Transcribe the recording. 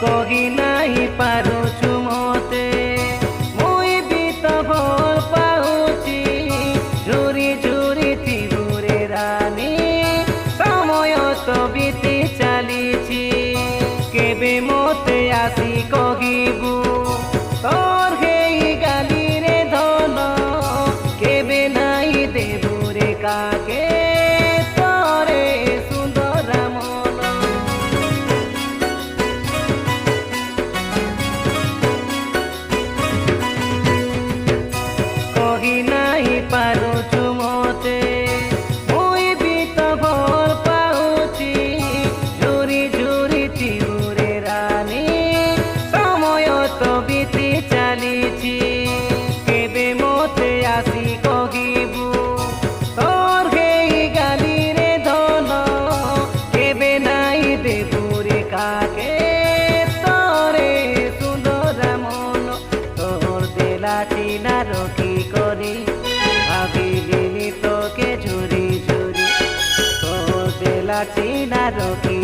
কহি নাই পাৰুছো মতে মই বি তো ভাল পাউছি ঝুরি ঝুরি ত্রিপুরে রানী সময়ত বিতি চালিছি কেবে মতে আসি কহিবু তোর হেই গালিরে ধন কেবে নাই দেবুরে কাকে তোরে সুন্দর মন কহি নাই পাৰুছো মতে মই বি তো ভাল পাউছি ঝুরি ঝুরি ত্রিপুরে রানী সময়ত বিতি চালিছি কেবে মতে আসি কহিবু তোর হেই গালিরে ধন কেবে নাই দেবুরে কাকে তোরে সুন্দর মন তোর দেলাটি না রকি করি ভাবিলিনি তোকে ঝুরি ঝুরি তোর দেলাটি না রকি